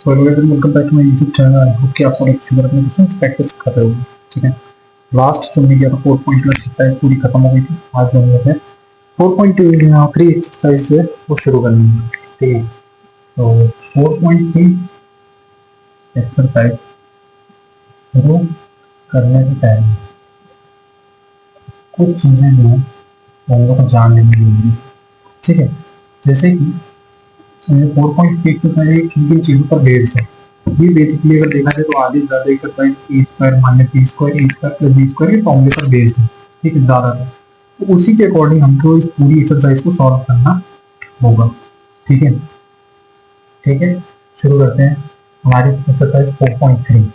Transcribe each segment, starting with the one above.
So welcome back to my YouTube channel. I hope कि आप सब अच्छे से अपने क्वेश्चंस प्रैक्टिस कर रहे हो। ठीक है, लास्ट जो हमने किया था 4.2 एक्सरसाइज पूरी खत्म हो गई थी। आज जो हम लोग हैं 4.2 आखिरी एक्सरसाइज है वो शुरू करनी है। ठीक है, तो 4.3 एक्सरसाइज शुरू करने से पहले कुछ चीज़ें जो हैं वो हम लोग को जान लेनी जरूरी है। ठीक है, जैसे कि 4.3 एक्सरसाइज किन किन चीज़ों पर बेस्ड है। ये बेसिकली अगर देखा जाए तो आधी से ज़्यादा exercise A square minus B square A square plus B square के फॉर्मूले पर बेस्ड है। ठीक है, ज़्यादातर तो उसी के अकॉर्डिंग हमको इस पूरी एक्सरसाइज को सॉल्व करना होगा। ठीक है, ठीक है, शुरू करते हैं हमारी एक्सरसाइज 4.3।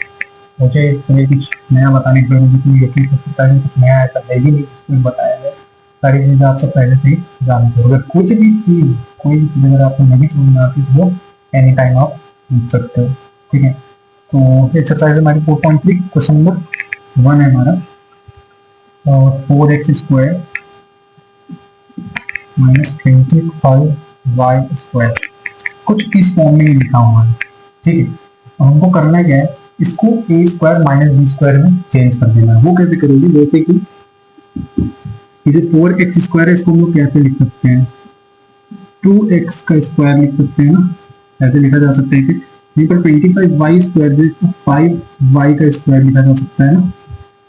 मुझे तुम्हें कुछ नया बताने की जरूरत नहीं है क्योंकि एक्सरसाइज में कुछ नया ऐसा है ही नहीं जिसमें बताया है। सारी चीज़ें आप सब पहले से ही जानते हो। अगर कुछ भी चीज़ कोई भी चीज़ अगर आपको नहीं समझ में आती तो वो एनी टाइम आप पूछ सकते हो। ठीक है, तो एक्सरसाइज हमारी 4.3 क्वेश्चन नंबर 1 है हमारा 4x square minus 25y square कुछ इस फॉर्म में लिखा हुआ है। ठीक है, तो हमको करना क्या है, इसको ए स्क्वायर माइनस बी स्क्वायर में चेंज कर देना है। वो कैसे करोगे, जैसे कि ये जो 4x स्क्वायर है इसको हम लोग कैसे लिख सकते हैं, 2x का स्क्वायर लिख सकते हैं ना। ऐसे लिखा जा सकता है कि यहाँ पर 25y स्क्वायर जो इसको 5y का स्क्वायर लिखा जा सकता है ना।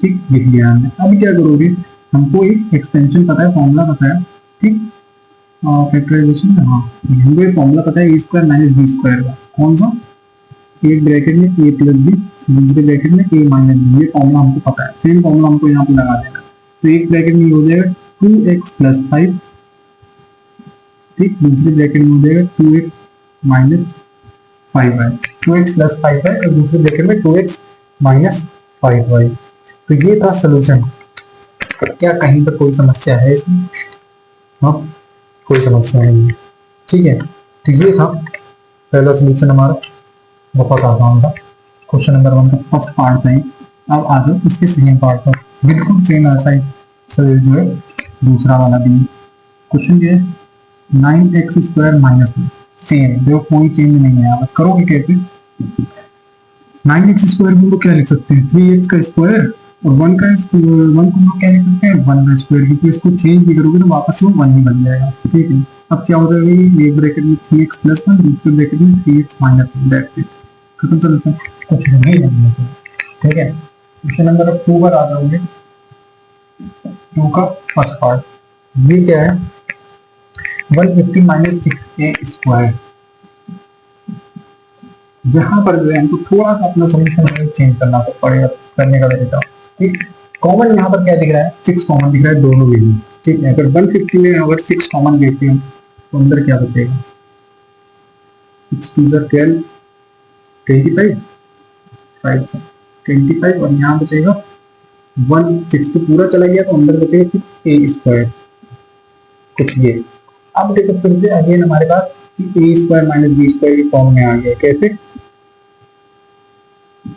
ठीक, लिख लिया हमने। अब क्या करोगे, हमको एक एक्सटेंशन पता है, फॉर्मूला पता है। ठीक, फैक्टराइजेशन, हाँ हमको एक फॉर्मूला पता है A square minus B square का। कौन सा, एक ब्रैकेट में ए प्लस बी, दूसरे ब्रैकेट में ए माइनस बी। ये फॉर्मूला हमको पता है, सेम फॉर्मूला हमको यहाँ पे लगा देना। तो एक ब्रैकेट में हो जाएगा 2x प्लस 5, ठीक, दूसरे ब्रैकेट में हो जाएगा 2x minus 5y, 2x plus 5y और दूसरे ब्रैकेट में 2x माइनस 5y। तो ये था सोल्यूशन। क्या कहीं पर कोई समस्या है इसमें? हाँ, कोई समस्या नहीं है। ठीक है, तो ये था पहला सोल्यूशन हमारा, बहुत आसान था। क्वेश्चन नंबर 1 का फर्स्ट पार्ट है। अब आ जाओ इसके सेकेंड पार्ट पर। बिल्कुल सेम ऐसा ही जो है दूसरा वाला भी क्वेश्चन ये 9x स्क्वायर माइनस 1, सेम, देखो कोई चेंज नहीं है। अब करोगे कैसे, 9x स्क्वायर को हम लोग क्या लिख सकते हैं, 3x का स्क्वायर और 1 को हम लोग क्या लिख सकते हैं, 1 का स्क्वायर, क्योंकि इसको चेंज भी करोगे तो वापस से 1 ही बन जाएगा। ठीक है, अब क्या हो जाएगा, एक ब्रैकेट में 3x प्लस 1, दूसरे ब्रैकेट में 3x माइनस 1, दैट्स इट, खत्म। चलते हैं, कुछ नहीं है। ठीक है, क्वेश्चन नंबर 2 पर आ जाओगे। 2 का फर्स्ट पार्ट ये क्या है, 150 माइनस 6a स्क्वायर। यहाँ पर जो है हमको थोड़ा सा अपना सॉल्यूशन चेंज करना पड़ेगा, करने का तरीका। ठीक, कॉमन यहाँ पर क्या दिख रहा है, 6 कॉमन दिख रहा है दोनों वैल्यू। ठीक है, अगर 150 में अगर 6 कॉमन लेते हैं तो अंदर क्या बचेगा, 6 2 12, 25, 25 और यहाँ बचेगा 1, 6 तो पूरा चला गया तो अंदर बचेगा 6a स्क्वायर, कुछ ये। अब देखो फिर से अगेन हमारे पास ए स्क्वायर माइनस बी स्क्वायर की फॉर्म में आ गया। कैसे,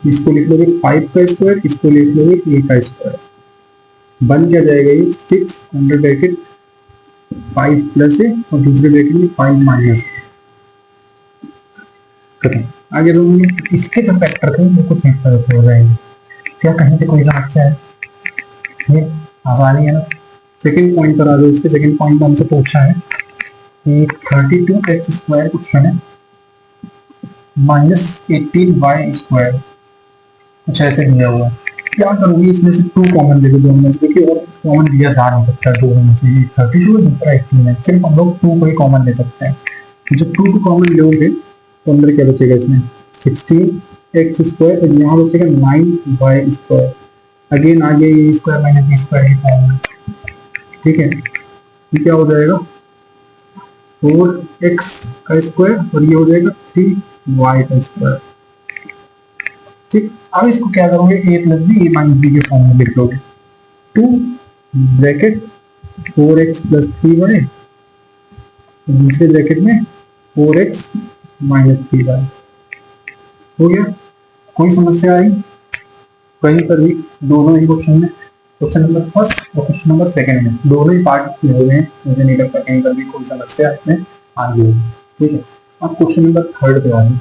इसको लिख लोगे 5 का स्क्वायर, इसको लिख लोगे ए का स्क्वायर, बन क्या जाएगा ये 6 अंडर ब्रैकेट 5 प्लस ए और दूसरे ब्रैकेट में 5 माइनस। आगे तो इसके जो फैक्टर थे वो कुछ इस तरह से हो जाएंगे। क्या कहीं पे कोई समस्या है, ये आसानी है ना। सेकंड पॉइंट पर आ जाओ। इसके सेकंड पॉइंट में हमसे पूछा है कि 32x स्क्वायर क्वेश्चन है माइनस 18y स्क्वायर, कुछ ऐसे दिया हुआ है। क्या करोगे, इसमें से 2 कॉमन ले लो दोनों में से, क्योंकि और कॉमन लिया जा नहीं सकता दोनों में से। 32 और दूसरा 18 है, सिर्फ हम लोग 2 को ही कॉमन ले सकते हैं। जब 2 को कॉमन लोगे तो अंदर क्या बचेगा, इसमें 16x स्क्वायर और यहाँ बचेगा 9y स्क्वायर। अगेन आगे ए स्क्वायर माइनस बी स्क्वायर की फॉर्म में। ठीक है, ये क्या हो जाएगा 4x का स्क्वायर और ये हो जाएगा 3y का स्क्वायर। ठीक, अब इसको क्या करोगे, a plus B A minus B के फॉर्म में लिख लोगे। 2 ब्रैकेट 4x प्लस 3y, दूसरे ब्रैकेट में 4x माइनस 3y। हो गया, कोई समस्या आई कहीं पर भी? दोनों ही क्वेश्चन में, क्वेश्चन नंबर फर्स्ट और क्वेश्चन नंबर सेकंड में दोनों ही पार्ट किए हुए हैं। मुझे नहीं लगता कहीं पर भी कोई समस्या इसमें आ गई। ठीक है, अब क्वेश्चन नंबर 3 पे आ जाए।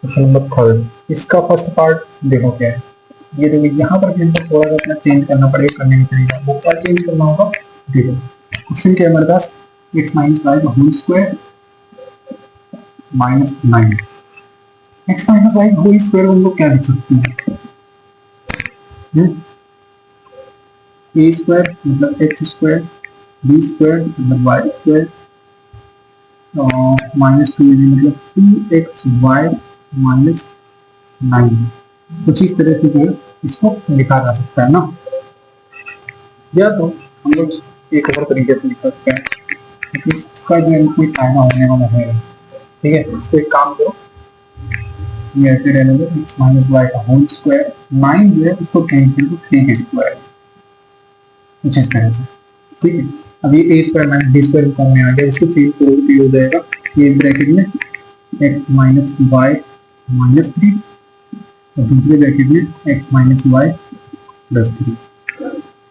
क्वेश्चन नंबर थर्ड, इसका फर्स्ट पार्ट देखो क्या है। ये देखो यहाँ पर भी हमको थोड़ा सा अपना चेंज करना पड़ेगा, करने का तरीका। वो क्या चेंज करना होगा, देखो क्वेश्चन क्या है हमारे पास, x माइनस वाई का whole square minus 9। x minus Y whole square हम लोग क्या लिख सकते हैं, ए स्क्वायर मतलब एक्स स्क्वायर, बी स्क्वायर मतलब वाई स्क्वायर, माइनस 2 मतलब 2xy माइनस 9। कुछ इस तरह से जो है इसको लिखा जा सकता है ना, या तो हम लोग एक और तरीके से लिख सकते हैं, क्योंकि इसका जो है कोई फायदा होने वाला है। ठीक है, इसको एक काम करो, ये ऐसे रहने दो, एक्स माइनस वाई का होल स्क्वायर, 9 जो है उसको चेंज कर दो 3 के स्क्वायर, कुछ इस तरह से। ठीक है, अब ये A square minus B square form में आ गया, इसको चेंज करोगे तो ये हो जाएगा, ये ब्रैकेट में एक्स माइनस वाई माइनस 3 और दूसरे ब्रैकेट में एक्स माइनस वाई प्लस 3,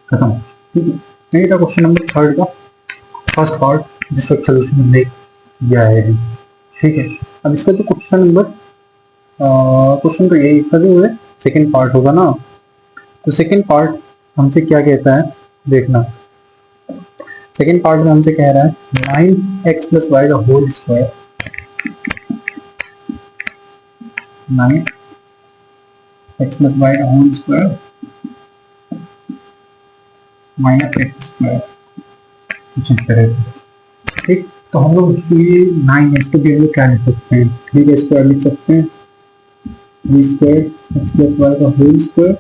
खत्म। ठीक है, तो ये था क्वेश्चन नंबर थर्ड का फर्स्ट पार्ट, जिसका सोल्यूशन हमने किया है। ठीक है, अब इसका तो क्वेश्चन तो यही, इसका जो है सेकेंड पार्ट होगा ना। तो सेकेंड पार्ट हमसे क्या कहता है, देखना। सेकेंड पार्ट में हमसे कह रहा है 9x प्लस वाई का whole square, 9x plus Y का whole square minus X square, कुछ इस तरह से। ठीक, तो हम लोग ये 9x को भी हम लोग क्या लिख सकते हैं, 3 का स्क्वायर लिख सकते हैं, 3 स्क्वायर एक्स प्लस वाई का whole square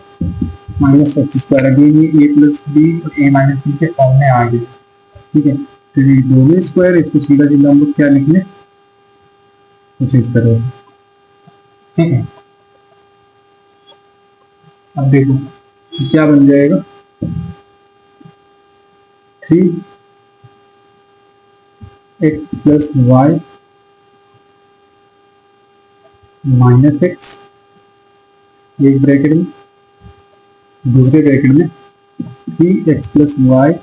minus X square. Again ये a प्लस बी और a माइनस बी के फॉर्म में आ गया। ठीक है, तो ये दोनों स्क्वायर, इसको सीधा सीधा हम लोग क्या लिख लें, कुछ इस तरह से। ठीक है, अब देखो क्या बन जाएगा, 3x plus Y minus X, एक ब्रैकेट में, दूसरे ब्रैकेट में 3x plus Y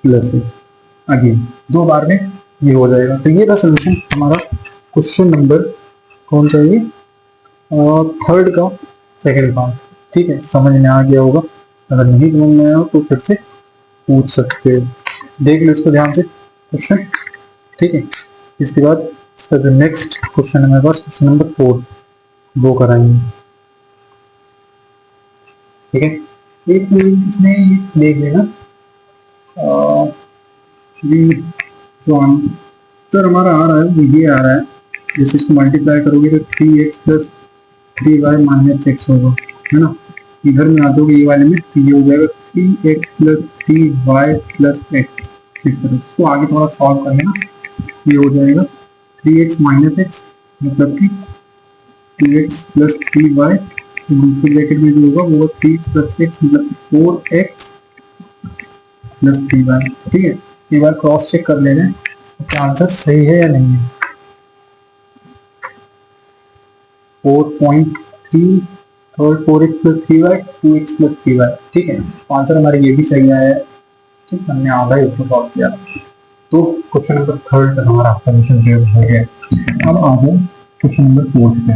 plus X, again 2 बार में ये हो जाएगा। तो ये था सोल्यूशन हमारा क्वेश्चन नंबर कौन सा है, थर्ड का सेकंड पार्ट। ठीक है, समझ में आ गया होगा, अगर नहीं समझ में आया हो तो फिर से पूछ सकते हो, देख लो इसको ध्यान से क्वेश्चन। ठीक है, इसके बाद इसका जो नेक्स्ट क्वेश्चन है मेरे पास, क्वेश्चन नंबर 4 वो कराएंगे। ठीक है, एक मिनट इसमें देख लेना, जो आंसर हमारा आ रहा है वो ये आ रहा है, जैसे इसको मल्टीप्लाई करोगे तो 3x plus 3y minus x होगा, है ना। इधर में आ जाओगे ये वाले में, तो ये हो जाएगा 3x plus 3y plus x. इस तरह इसको आगे थोड़ा सॉल्व कर लेना, ये हो जाएगा 3x माइनस एक्स मतलब कि 2x प्लस 3y, दूसरे ब्रैकेट में जो होगा वो 3 प्लस 6 मतलब 4x प्लस 3y। ठीक है, एक बार क्रॉस चेक कर लेना क्या आंसर सही है या नहीं है। 4.3 और 4x plus 3y 2x plus 3y। ठीक है, आंसर हमारे ये भी सही आया है। ठीक, हमने आधा ही उसको सॉल्व किया, तो क्वेश्चन नंबर थर्ड का हमारा सोल्यूशन हो गया। अब आ जाओ क्वेश्चन नंबर फोर्थ पे।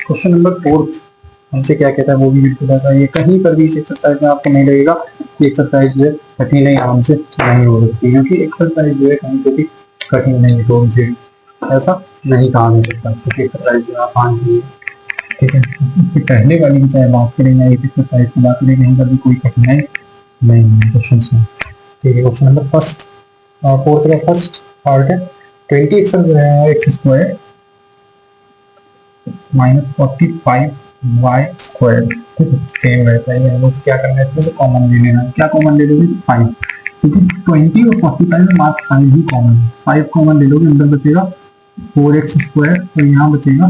क्वेश्चन नंबर फोर्थ हमसे क्या कहता है वो भी बिल्कुल ऐसा, ये कहीं पर भी इस एक्सरसाइज में आपको नहीं लगेगा कि एक्सरसाइज जो है कठिन नहीं आराम से नहीं हो सकती, क्योंकि एक्सरसाइज जो है कहीं से भी कठिन नहीं है, तो से ऐसा नहीं कहा जा सकता, क्योंकि एक्सरसाइज जो आसान सी है। ठीक है, इसके पहले वाली की चाहे बात करें या एक एक्सरसाइज की बात करें, कहीं पर भी कोई कठिनाई नहीं है क्वेश्चन में। ठीक है, क्वेश्चन नंबर फर्स्ट फोर्थ का फर्स्ट पार्ट है 20x square minus 45y square. ठीक है, सेम रहता है, हम लोग क्या करना है, इसमें से कॉमन ले लेना है। क्या कॉमन ले लोगे, 5, क्योंकि 20 और 45 में मात्र 5 ही कॉमन है। 5 कॉमन ले लोगे, अंदर बचेगा 4x स्क्वायर और यहाँ बचेगा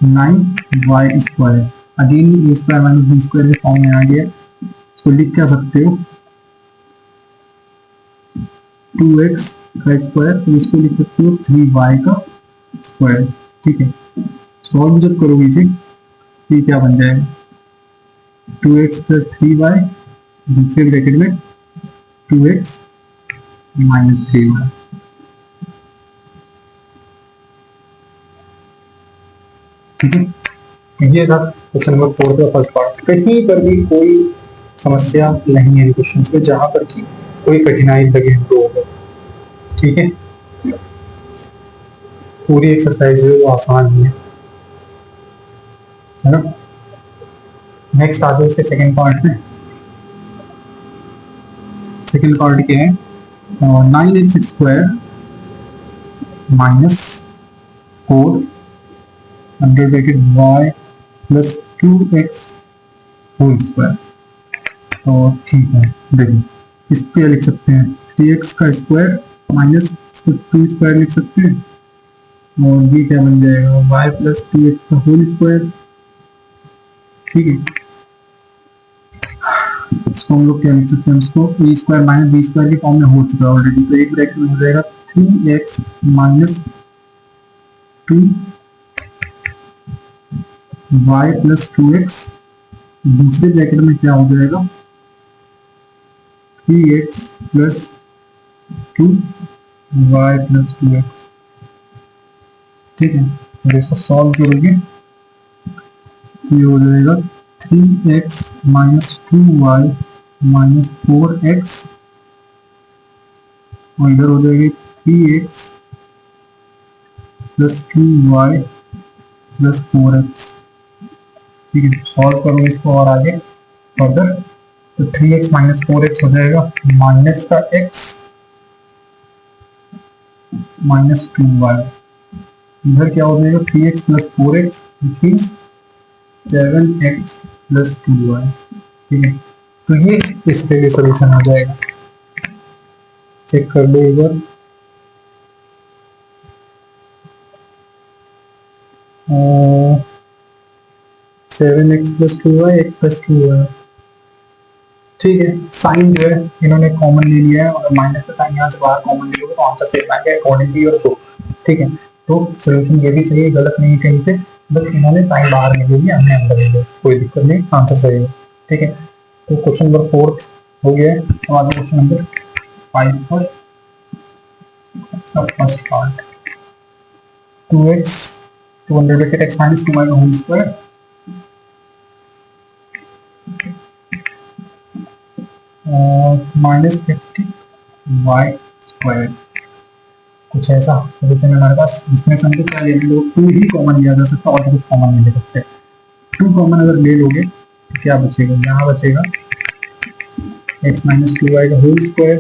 9y square. Again A square minus B square के फॉर्म में आ गया, इसको लिख क्या सकते हो 2x का स्क्वायर, तो इसको लिख सकते हो 3y का स्क्वायर। ठीक है, सॉल्व जब करोगे इसे ये क्या बन जाएगा 2x प्लस 3y, दूसरे ब्रैकेट में 2x माइनस 3y। ठीक है, ये था क्वेश्चन नंबर 4 का फर्स्ट पार्ट। कहीं पर भी कोई समस्या नहीं है क्वेश्चन में जहां पर की कोई कठिनाई लगे तो होगा। ठीक है, पूरी एक्सरसाइज जो है वो आसान ही है ना। नेक्स्ट आते हैं उसके सेकंड पार्ट में। सेकंड पार्ट क्या है, 9x square minus 4 under bracket y plus 2x whole square. तो ठीक है, देखिए इस पे लिख सकते हैं 3x का स्क्वायर माइनस 2 स्क्वायर लिख सकते हैं, और ये क्या बन जाएगा y प्लस 2x का होल स्क्वायर। ठीक है, इसको हम लोग क्या लिख सकते हैं, उसको a square minus b square के फॉर्म में हो चुका है ऑलरेडी। तो एक ब्रैकेट में हो जाएगा 3x minus 2 y plus 2x, दूसरे ब्रैकेट में क्या हो जाएगा 3x plus 2 y plus 2x। ठीक है, तो इसको सॉल्व करोगे तो ये हो जाएगा 3x minus 2y minus 4x, और इधर हो जाएगी 3x plus 2y plus 4x। ठीक है, सॉल्व करो इसको और आगे फर्दर, तो 3x माइनस 4x हो जाएगा माइनस का x माइनस 2y, इधर क्या हो जाएगा 3x plus 4x means 7x plus 2y। ठीक है, तो ये इसके लिए सोल्यूशन आ जाएगा। चेक कर लो एक बार, 7x plus 2y x plus 2y। ठीक है, साइन जो है इन्होंने कॉमन ले लिया है, और माइनस का साइन यहाँ से बाहर कॉमन ले लोगे तो आंसर सेम आएगा अकॉर्डिंग टू योर बुक। ठीक है, तो सोल्यूशन ये भी सही है, गलत नहीं है कहीं से, बस इन्होंने साइन बाहर ले लिया, हमने अंदर ले लिया, कोई दिक्कत नहीं, आंसर सही है। ठीक है, तो क्वेश्चन नंबर 4 हो गया है। अब आगे क्वेश्चन नंबर 5 पर first part 2x 200 bracket x minus 2y का whole square minus 50y square, कुछ ऐसा सोल्यूशन है हमारे पास। इसमें से हमको क्या लेना है, 2 ही कॉमन लिया जा सकता है और कुछ कॉमन नहीं ले सकते। 2 कॉमन अगर ले लोगे तो क्या बचेगा, यहाँ बचेगा x माइनस 2y का होल स्क्वायर,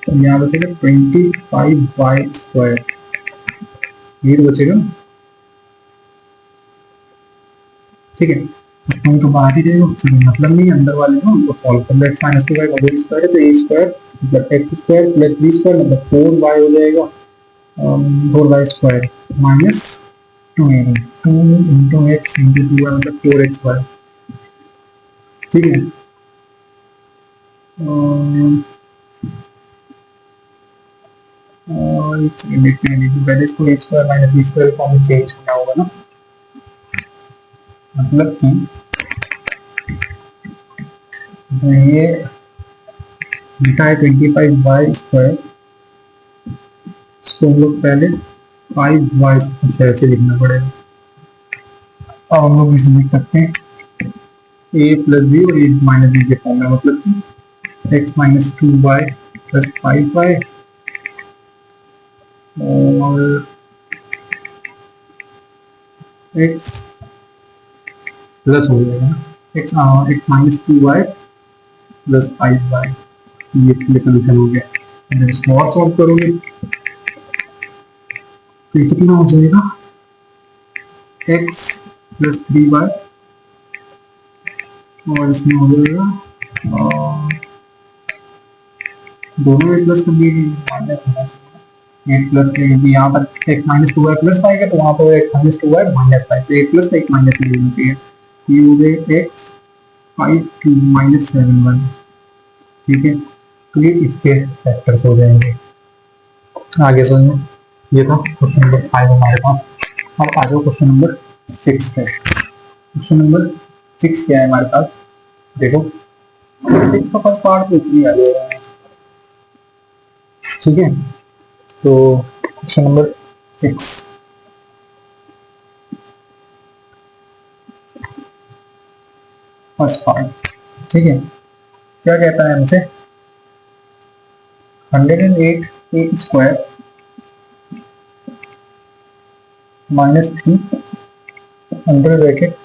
और यहाँ बचेगा 25y स्क्वायर, ये तो बचेगा। ठीक है, उसमें तो बाहर ही जाएगा, उससे मतलब नहीं, अंदर वाले को उनको सॉल्व कर लो। x माइनस 2y का होल स्क्वायर है तो a स्क्वायर मतलब x square plus b square मतलब 4y हो जाएगा, 4y square minus 2 into x into 2y मतलब 4xy। ठीक है, एक सेकंड देखते हैं, पहले इसको a square minus b square form में चेंज करना होगा ना, मतलब कि ये लिखा है 25y स्क्वायर, इसको हम लोग पहले 5y कुछ ऐसे लिखना पड़ेगा। अब हम लोग इसे लिख सकते हैं a प्लस बी और a माइनस बी के फॉर्म में, मतलब कि x minus 2y plus 5y और x प्लस हो जाएगा x minus 2y plus 5y, ये इसके सोल्यूशन हो गया। जब इसको और सॉल्व करोगे तो ये कितना हो जाएगा x प्लस 3y, और इसमें हो जाएगा दोनों में प्लस कर दिए माइनस होना चाहिए, 8 प्लस यहाँ पर x माइनस 2y प्लस 5 है तो वहाँ पर x माइनस 2y माइनस 5, तो 8 प्लस 1 माइनस नहीं होना चाहिए, ये हो गए x 5 2 माइनस 7y। ठीक है, तो ये इसके फैक्टर्स हो जाएंगे। आगे सुनिए, ये था क्वेश्चन नंबर 5 हमारे पास। अब आ जाओ क्वेश्चन नंबर 6 पे। क्वेश्चन नंबर 6 क्या है हमारे पास, देखो 6 का फर्स्ट पार्ट तो आ जाएगा, ठीक है। तो क्वेश्चन नंबर 6 फर्स्ट पार्ट, ठीक है। क्या कहता है हमसे, 108 A square minus 3 under bracket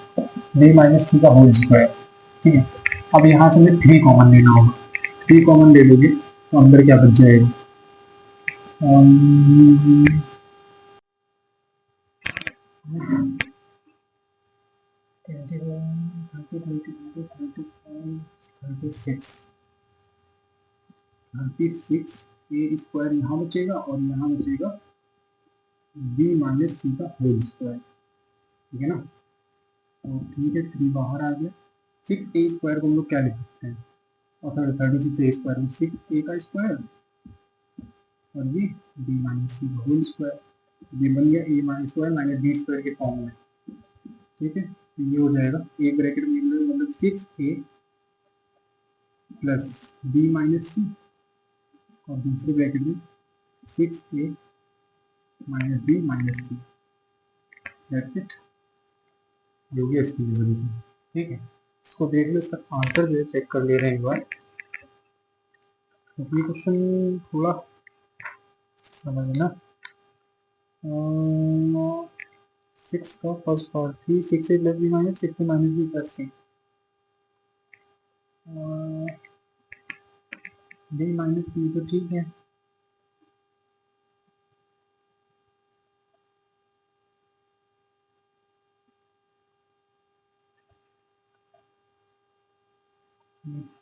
B minus C का होल स्क्वायर, ठीक है। अब यहाँ से हमें 3 कॉमन लेना होगा, 3 कॉमन ले लोगे तो अंदर क्या बच जाएगा, um, 36 ए स्क्वायर यहाँ बचेगा और यहाँ बचेगा बी माइनस सी का होल स्क्वायर, ठीक है ना। तो ठीक है, 3 बाहर आ गया। 6 ए स्क्वायर को हम लोग क्या लिख सकते हैं, और 36 ए स्क्वायर में 6 ए का स्क्वायर और ये बी माइनस सी का होल स्क्वायर, ये बन गया A minus square minus B square के फॉर्म में, ठीक है। तो ये हो जाएगा एक ब्रैकेट में मतलब 6a प्लस बी माइनस सी और दूसरे ब्रैकेट में 6a minus B minus C, that's it. जो भी इसकी जरूरत है, ठीक है। इसको देख लो, इसका आंसर जो है चेक कर ले रहे हैं एक बार। तो ये क्वेश्चन थोड़ा समझना, 6 का फर्स्ट पार्ट थी 6a plus B minus 6a minus B plus C, B minus C तो ठीक है,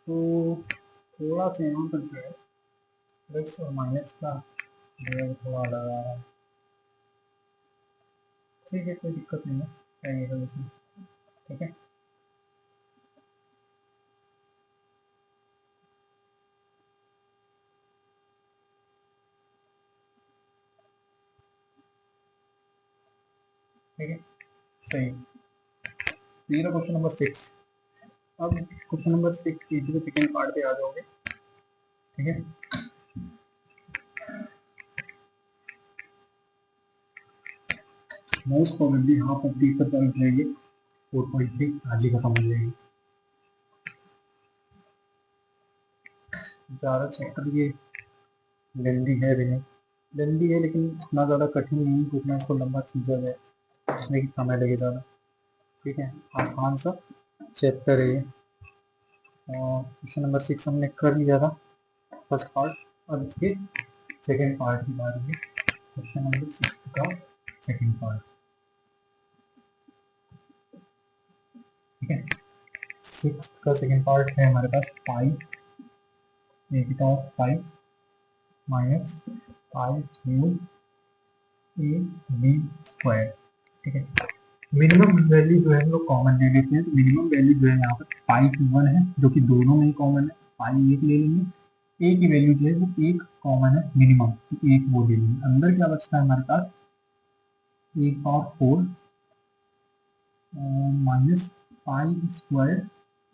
तो थोड़ा सा यहाँ पर जो है प्लस और माइनस का जो है थोड़ा अलग आ रहा है, ठीक है, कोई दिक्कत नहीं है, सही है, ठीक है। ठीक है, सही। ये रहा क्वेश्चन नंबर 6। अब क्वेश्चन नंबर 6 के सेकेंड पार्ट पे आ जाओगे, ठीक है। Most probably half of the पर पहुंच जाएगी, 4.3 आज ही खत्म हो जाएगी। ज़्यादा चैप्टर ये लेंदी है भी नहीं, लेंदी है लेकिन इतना ज़्यादा कठिन नहीं कि उतना इसको लंबा खींचा जाए, उसमें ही समय लगे ज़्यादा, ठीक है। आसान सा चैप्टर है ये। क्वेश्चन नंबर 6 हमने कर लिया था फर्स्ट पार्ट, अब इसके सेकेंड पार्ट की बात है। क्वेश्चन नंबर 6 का सेकेंड पार्ट, ठीक है। 6 का सेकेंड पार्ट है हमारे पास 5 5 minus 5 cube A B square, ठीक है। मिनिमम वैल्यू जो है हम लोग कॉमन ले लेते हैं, तो मिनिमम वैल्यू जो है यहाँ पर पाई की 1 है, जो कि दोनों में ही कॉमन है, पाई 1 ले लेंगे, ए की वैल्यू जो है वो 1 कॉमन है मिनिमम, तो 1 वो ले लेंगे। अंदर क्या बचता है हमारे पास, 1/4 minus pi square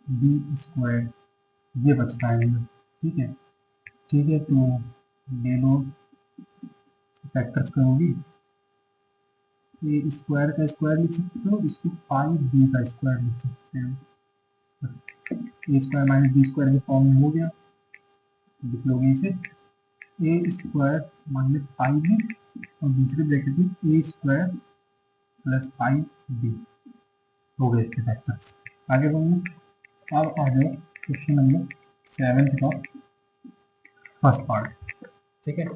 B square, ये बचता है अंदर, ठीक है। ठीक है, तो ले लो, फैक्टर्स करोगी, ए स्क्वायर का स्क्वायर लिख सकते हो, इसको पाई बी का स्क्वायर लिख सकते हैं, A square minus B square के फॉर्म में हो गया, लिख लोगे इसे ए स्क्वायर माइनस पाई बी और दूसरे ब्रैकेट में ए स्क्वायर प्लस पाई बी, हो गए इसके फैक्टर्स। आगे बढ़ना, अब आ जाओ क्वेश्चन नंबर 7 का फर्स्ट पार्ट, ठीक है।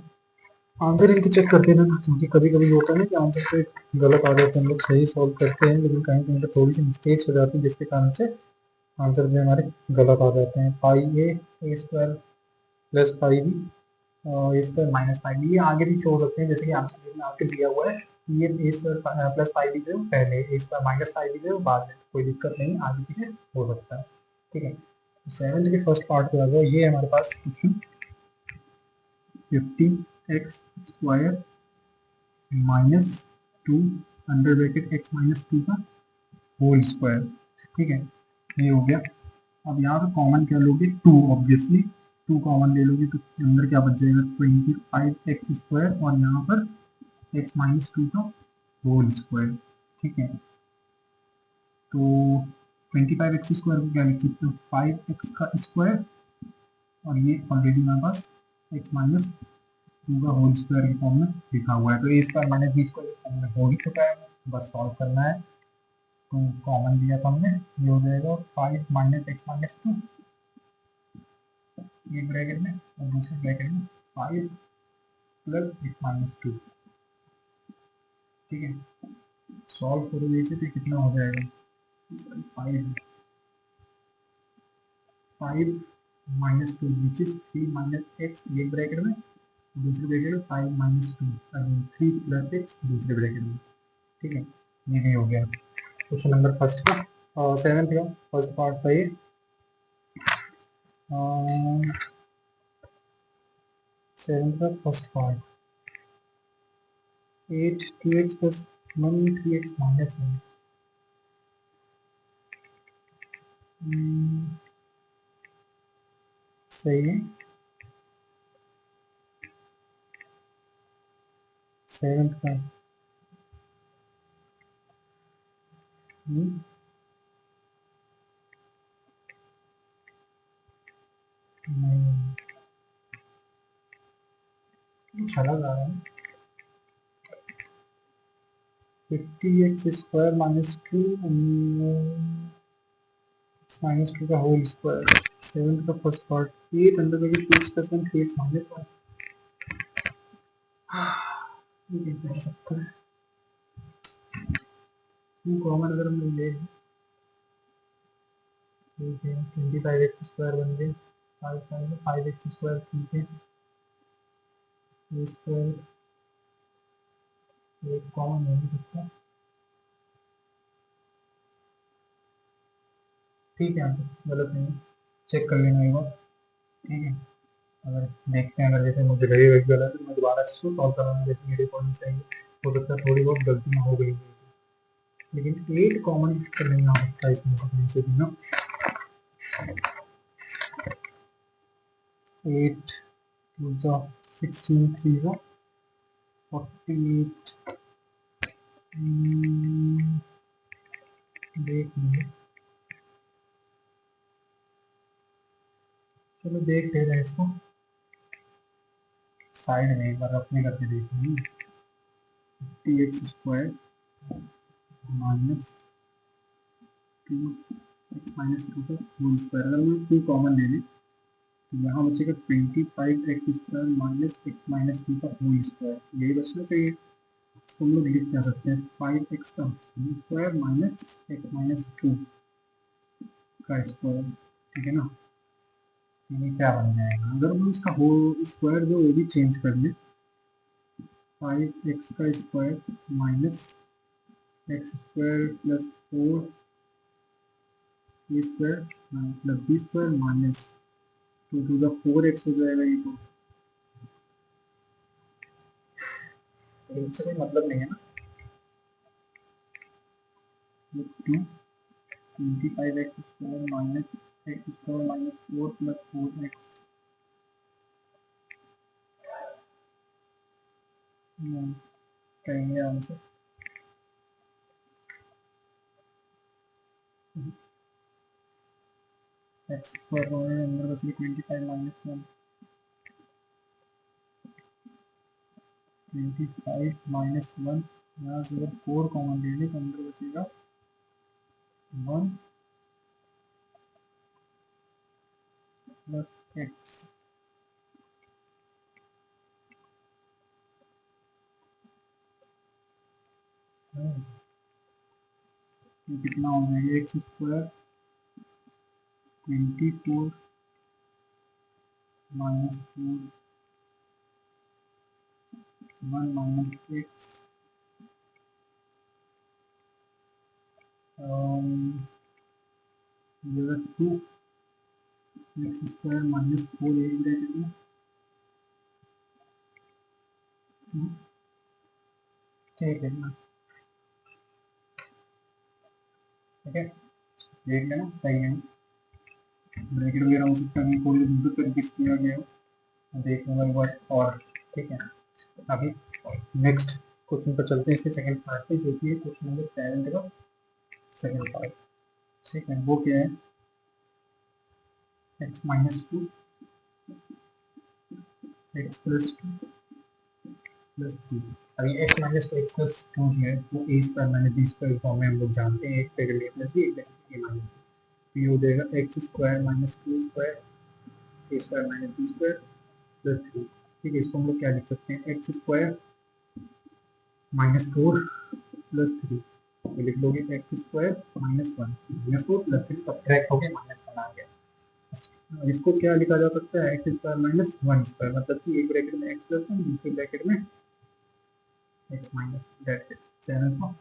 आंसर इनके चेक करते रहना, क्योंकि कभी कभी होता है ना कि आंसर पे गलत आ जाते हैं, हम लोग सही सॉल्व करते हैं लेकिन कहीं कहीं पर थोड़ी सी मिस्टेक्स हो जाती है, जिसके कारण से आंसर जो हमारे गलत आ जाते हैं। पाई ए स्क्वायर प्लस पाई बी और ए स्क्वायर माइनस पाई बी, ये आगे भी हो सकते हैं, जैसे कि आंसर में आपके दिया हुआ है, ये A square plus pi B जो पहले, ए स्क्वायर माइनस पाई बी जो बाद में, कोई दिक्कत नहीं, आगे पीछे हो सकता है, ठीक है। 7 के फर्स्ट पार्ट पे आ जाओ, ये हमारे पास question 15x square minus 2 under bracket x minus 2 का होल स्क्वायर, ठीक है, ये हो गया। अब यहाँ पे कॉमन क्या लोगे, टू, ऑब्वियसली टू कॉमन ले लोगे तो अंदर क्या बच जाएगा, 25x² और यहाँ पर x माइनस टू का होल स्क्वायर। ठीक है, तो 25x² को क्या लिख सकते हो, 5x का स्क्वायर, और ये ऑलरेडी हमारे पास x माइनस टू का होल स्क्वायर के फॉर्म में लिखा हुआ है, तो ए स्क्वायर माइनस बी स्क्वायर के फॉर्म में हो ही चुका है, बस सॉल्व करना है। तो कॉमन लिया था हमने, ये हो जाएगा 5 माइनस एक्स माइनस टू, एक ब्रैकेट में और दूसरे ब्रैकेट में 5 प्लस एक्स माइनस टू। ठीक है, सॉल्व करोगे इसे तो कितना हो जाएगा, sorry 5 minus two which is 3 minus X, एक ब्रैकेट में, दूसरे ब्रैकेट में 5 minus two, again 3 plus x दूसरे ब्रैकेट में। ठीक है, ये भी हो गया क्वेश्चन नंबर फर्स्ट का। और सेवेंथ का फर्स्ट पार्ट था ये। सेवेंथ का first part, 8 2x plus 1 3x minus 1, सही है। सेवेंथ का नहीं, चला जा रहा है, 50x² minus two minus two का होल स्क्वायर। सेवेंथ का first part, 8 under bracket 2x plus 1 3x minus 1, ये कैसे हो सकता है, टू कॉमन अगर हम ले, ठीक है, 25x² बन गए, 5x², ठीक है, ये स्क्वायर एक कॉमन हो नहीं सकता, ठीक है, गलत नहीं है, चेक कर लेना एक बार। ठीक है, अगर देखते हैं, अगर जैसे मुझे लगेगा कि गलत है तो मैं दोबारा इसको सॉल्व कराऊंगा, जैसे मेरे अकॉर्डिंग सही है, हो सकता है थोड़ी बहुत गलतियाँ हो गई होंगी, लेकिन 8 कॉमन तो नहीं आ सकता इसमें से कहीं से भी ना। 8 2 जा 16 3 जा 48, देख लेंगे, चलो देख ले रहे हैं इसको, साइड में एक बार अपने करके देख लेंगे। 50x² minus two x minus two का होल स्क्वायर, अगर मैं टू कॉमन ले लें तो यहाँ बचेगा 25x² minus X minus two का होल स्क्वायर, यही बचना चाहिए। तो हम लोग लिख क्या सकते हैं, 5x का whole square minus X minus two का स्क्वायर, ठीक है ना। ये क्या बन जाएगा, अगर हम इसका होल स्क्वायर जो वो भी चेंज कर लें, 5x का square minus X square plus 4 A square plus B square minus 2 to the 4x हो जाएगा, ये तो इनसे कोई मतलब नहीं है ना। 25x² minus x² minus 4 plus 4x, सही है आंसर। x² अंदर बचेगा 25 माइनस 1, 25 माइनस 1, यहाँ से अगर 4 कॉमन ले लें तो अंदर बचेगा 1 प्लस एक्स, ये कितना हो जाएगा, x² 24 minus 4 1 minus X, two x² minus 4 एक ब्रैकेट में, ठीक है ना, ठीक है। देख लेना सही है, ब्रैकेट वगैरह हो सकता है थोड़ी दूर तक किस किया गया हो, देख लूंगा एक बार और। ठीक है, अभी नेक्स्ट क्वेश्चन पर चलते हैं, इसके सेकंड पार्ट पे, जो कि है क्वेश्चन नंबर 7 का सेकंड पार्ट। ठीक है, वो क्या है, x minus two X plus two plus three. अभी x minus two X plus two जो है वो A square minus B square form में हम लोग जानते हैं, एक ब्रैकेट ए प्लस बी, एक ब्रैकेट ए माइनस बी। तो ये हो जाएगा X square minus two square A square minus B square plus three. ठीक है, इसको हम लोग क्या लिख सकते हैं, X square minus four plus three. तो लिख लोगे x square minus one minus four plus three, subtract हो गया, माइनस वन आ गया। इसको क्या लिखा जा सकता है, x square minus one square, मतलब कि एक ब्रैकेट में एक्स प्लस वन, दूसरे ब्रैकेट में x minus, that's it. Channel का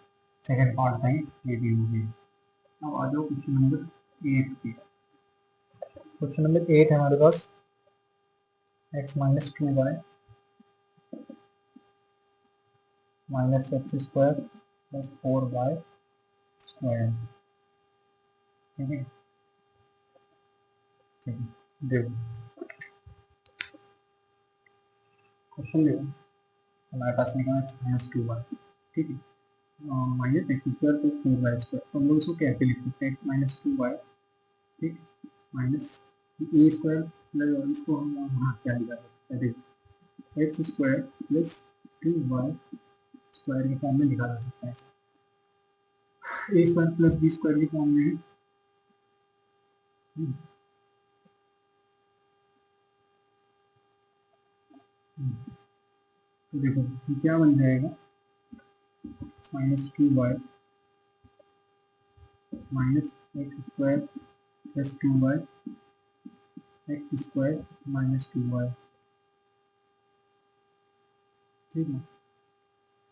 सेकंड पार्ट था ये भी हो गया। अब आ जाओ क्वेश्चन नंबर 8 पे। क्वेश्चन नंबर 8 है हमारे पास, X minus two Y minus X square plus four Y square. ठीक है, ठीक है, देखो क्वेश्चन देखो, हमारे पास लिखा है एक्स माइनस टू वाई। ठीक है, minus X square plus four Y square, तो हम लोग इसको कैसे लिख सकते हैं, एक्स माइनस टू वाई, ठीक, माइनस ए स्क्वायर प्लस, इसको हम यहाँ क्या लिखा जा सकता है, देखो X square plus two Y square के फॉर्म में लिखा जा सकता है, A square plus B square के फॉर्म में है। हम्म, तो देखो ये क्या बन जाएगा, X minus two Y minus X square plus two Y X square minus two Y. ठीक है,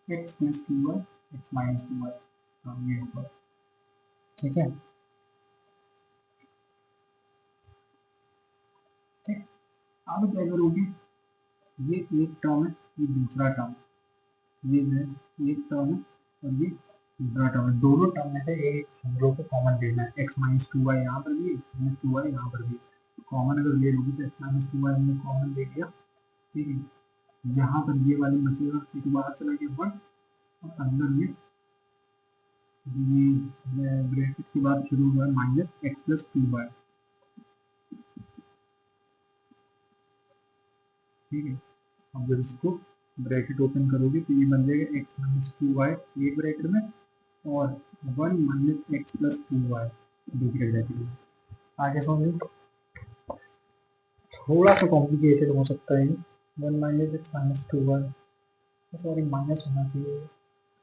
X plus two Y X minus two Y, हाँ ये होगा। ठीक है, ठीक, अब क्या करोगे, ये एक टर्म है, ये दूसरा टर्म, ये जो है एक टर्म है और ये दूसरा टर्म है, दोनों टर्म में से एक हम लोग को कॉमन लेना है, एक्स माइनस टू वाई यहाँ पर भी, एक्स माइनस टू वाई यहाँ पर भी कॉमन अगर ले लोगे तो एक्स माइनस टू वाई हमने कॉमन ले लिया। ठीक है, यहाँ पर ये वाली बचेगा, फिर बाहर चला गया वन, और अंदर ये ब्रैकेट के बाद शुरू हुआ है minus X plus two Y. ठीक है, अब जब इसको ब्रैकेट ओपन करोगे तो ये बन जाएगा एक्स माइनस टू वाई एक ब्रैकेट में, और one minus X plus two Y दूसरे ब्रैकेट में। आगे समझो, थोड़ा सा कॉम्प्लिकेटेड हो सकता है, one minus X minus two Y, sorry minus होना चाहिए,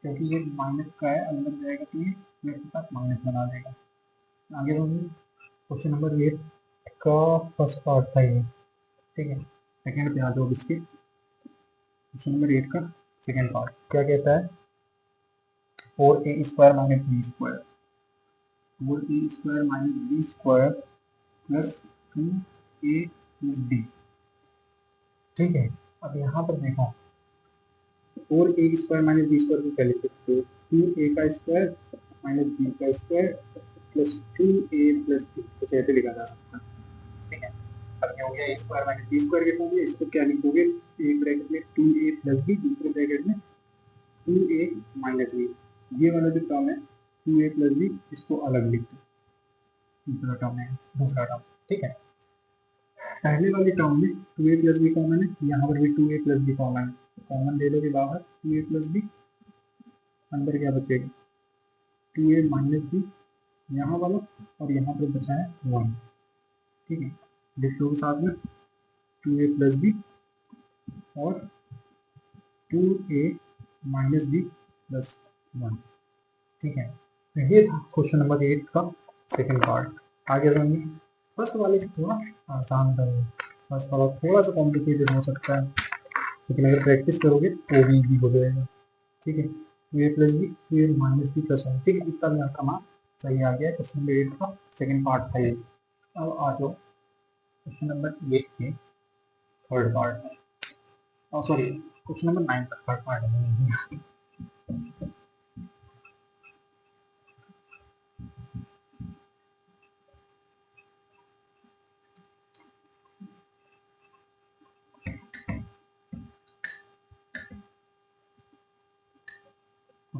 क्योंकि ये माइनस का है, अंदर जाएगा तो ये प्लस के साथ माइनस बना देगा। आगे समझो, क्वेश्चन नंबर 8 का फर्स्ट पार्ट था ये। ठीक है, सेकंड पे आ जाओ, इसके क्वेश्चन नंबर 8 का सेकंड पार्ट क्या कहता है, four A square minus B square, four A square minus B square plus two A plus B. ठीक है, अब यहाँ पर देखो, four A square minus B square को क्या लिख सकते हो, टू ए का स्क्वायर माइनस बी का square plus two A plus B, कुछ ऐसे लिखा जा सकता है। ठीक है, अब ये हो गया ए स्क्वायर माइनस बी स्क्वायर के फॉर्म में, इसको क्या लिख दोगे, एक ब्रैकेट में टू ए प्लस बी, दूसरे ब्रैकेट में टू ए माइनस बी, ये वाला जो टर्म है टू ए प्लस बी, इसको अलग लिख दो, दूसरा टर्म है, दूसरा टर्म। ठीक है, पहले वाले टर्म में two A plus B common है, यहाँ पर भी two A plus B common है, कॉमन ले लोगे बाहर टू ए प्लस बी, अंदर क्या बचेगा, टू ए माइनस बी यहाँ वाला, और यहाँ पर बचा है वन। ठीक है, लिख लोगे साथ में टू ए प्लस बी और two A minus B plus one. ठीक है, तो ये था क्वेश्चन नंबर 8 का सेकंड पार्ट। आगे समझिए, फर्स्ट वाले से थोड़ा आसान था, फर्स्ट वाला थोड़ा सा कॉम्प्लिकेटेड हो सकता है, लेकिन अगर प्रैक्टिस करोगे तो भी इजी हो जाएगा। ठीक है, two A plus B, two A minus B plus one. ठीक है, इसका भी आपका मान सही आ गया, क्वेश्चन नंबर 8 का सेकंड पार्ट था ये। अब आ जाओ क्वेश्चन नंबर 8 के थर्ड पार्ट में, सॉरी क्वेश्चन नंबर 9 का थर्ड पार्ट है।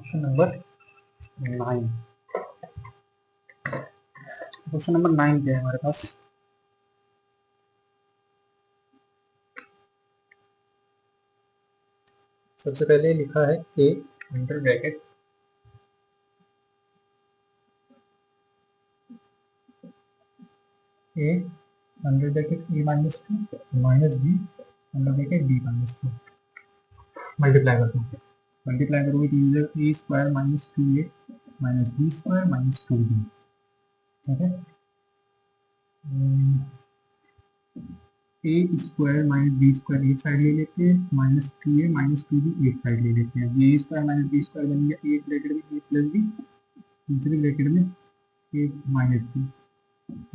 Question number 9। क्वेश्चन नंबर 9 क्या है हमारे पास? सबसे पहले लिखा है A under bracket A under bracket A minus 2 minus B under bracket B minus 2। Multiply कर दो, मल्टीप्लाई करोगे तो इधर A square minus 2a minus B square minus 2b। ठीक है, A square minus B square एक साइड ले लेते हैं, माइनस 2a माइनस 2b एक साइड ले लेते हैं। ये A square minus B square बन गया ए ब्रैकेट में ए प्लस बी, दूसरे ब्रैकेट में ए माइनस बी।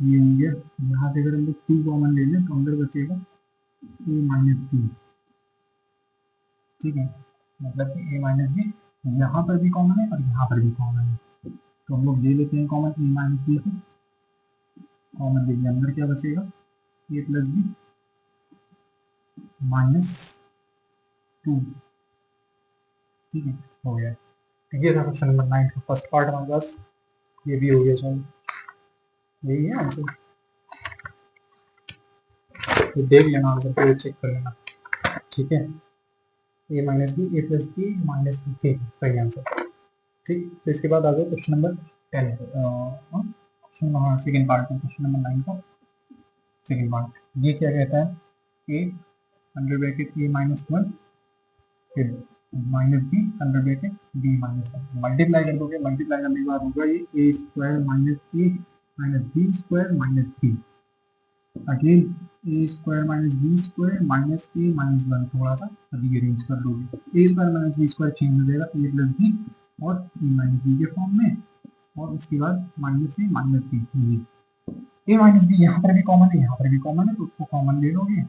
ये हो गया, यहाँ से अगर हम लोग 2 कॉमन ले लें तो अंदर बचेगा ए माइनस बी। ठीक है, मतलब कि ए माइनस बी यहाँ पर भी कॉमन है और यहाँ पर भी कॉमन है, तो हम लोग ले लेते हैं कॉमन ए माइनस बी को। कॉमन ले लिया, अंदर क्या बचेगा ए प्लस बी माइनस 2। ठीक है, हो गया। तो ये था क्वेश्चन नंबर 9 का फर्स्ट पार्ट हमारे पास, ये भी हो गया। चलो यही है आंसर, तो देख लेना आंसर को चेक कर लेना। ठीक है, ए माइनस बी ए प्लस बी माइनस 2, ठीक सही आंसर। ठीक, तो इसके बाद आ गया क्वेश्चन नंबर 10, क्वेश्चन हाँ सेकेंड पार्ट में, क्वेश्चन नंबर 9 का सेकेंड पार्ट। ये क्या कहता है, A under bracket A minus 1 फिर minus B under bracket B minus 1। Multiply कर दोगे, मल्टीप्लाई करने के बाद होगा ये A square minus A minus B square minus B. Again A square minus B square minus A minus 1, थोड़ा सा अभी अरेंज कर दोगे। ए square minus B square change हो जाएगा ए प्लस बी और ए माइनस बी के फॉर्म में, और उसके बाद minus A minus B. A minus B यहाँ पर भी कॉमन है, यहाँ पर भी कॉमन है, तो उसको कॉमन ले लोगे।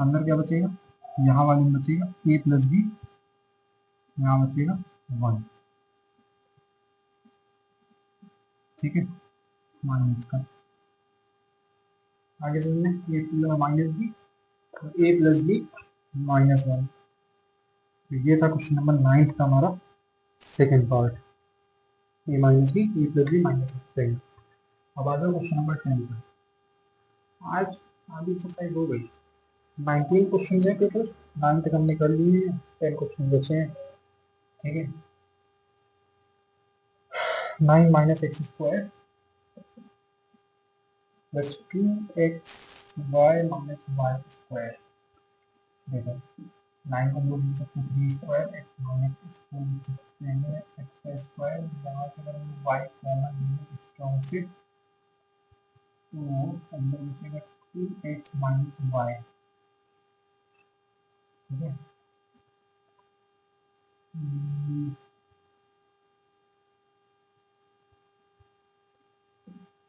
अंदर क्या बचेगा, यहाँ वाले में बचेगा ए प्लस बी, यहाँ बचेगा 1। ठीक है, माइनस का आगे चलने ए माइनस बी ए प्लस बी माइनस 1। तो ये था क्वेश्चन नंबर 9 का हमारा सेकेंड पार्ट, ए माइनस बी ए प्लस बी माइनस 1 सही। अब आ जाओ क्वेश्चन नंबर 10 पर। आज आधी एक्सरसाइज हो गई, 19 क्वेश्चन है टोटल, 9 तक हमने कर लिए, 10 क्वेश्चन बचे हैं। ठीक है, 9 minus X square plus 2x Y minus Y square. देखो 9 को हम लोग लिख सकते हैं 3 स्क्वायर एक्स माइनस इसको लिख सकते हैं एक्स स्क्वायर। यहाँ से अगर हम वाई कॉमन लेंगे इस टर्म से तो अंदर बचेगा 2x माइनस वाई। ठीक है,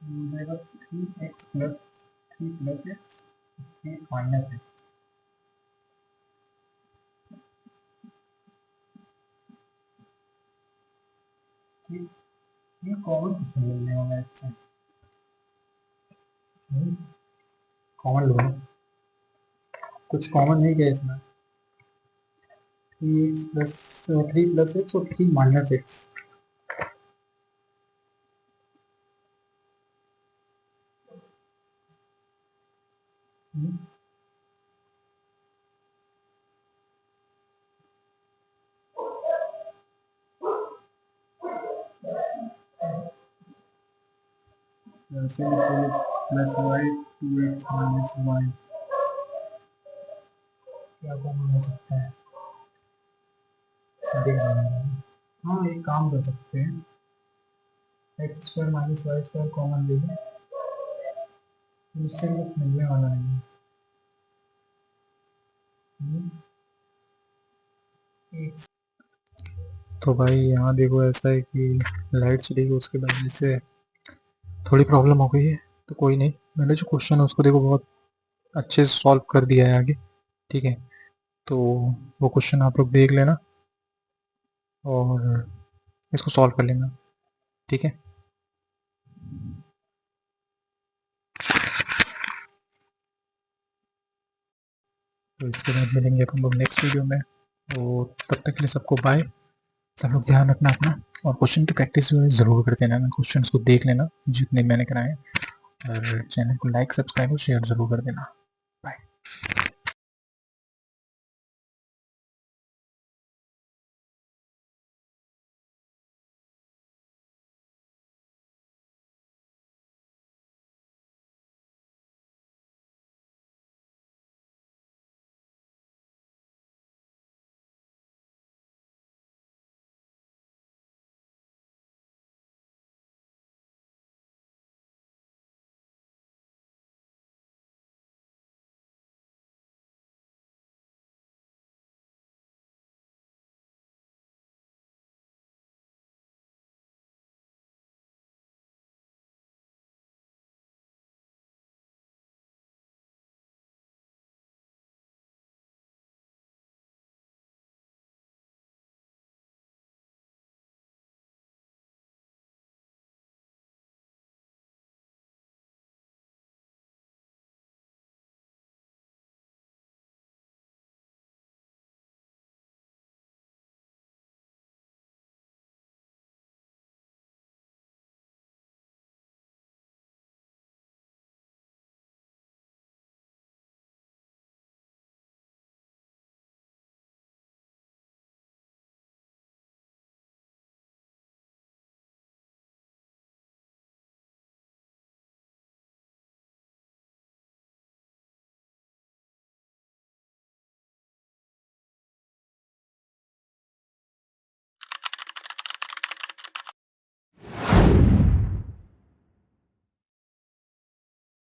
मिलेगा 3x plus 3 plus x 3 minus x. ठीक, ये कॉमन क्वेश्चन मिलने वाला है इससे, कॉमन लो ना, कुछ कॉमन नहीं क्या इसमें, 3x प्लस 3 प्लस एक्स और 3 minus X. Plus Y 2x minus Y, क्या कॉमन हो सकता है, देख लेंगे। हाँ एक काम कर सकते हैं, X square minus Y square common ले लें, उससे कुछ मिलने वाला नहीं है। तो भाई यहाँ देखो ऐसा है कि लाइट चली गई, उसके वजह से थोड़ी प्रॉब्लम हो गई है, तो कोई नहीं, मैंने जो क्वेश्चन है उसको देखो बहुत अच्छे से सॉल्व कर दिया है आगे। ठीक है, तो वो क्वेश्चन आप लोग देख लेना और इसको सॉल्व कर लेना। ठीक है, तो इसके बाद मिलेंगे अपन लोग नेक्स्ट वीडियो में, तो तब तक के लिए सबको बाय। सब लोग ध्यान रखना अपना, और क्वेश्चन की प्रैक्टिस जो है ज़रूर करते रहना, क्वेश्चन को देख लेना जितने मैंने कराए, और चैनल को लाइक सब्सक्राइब और शेयर ज़रूर कर देना। बाय।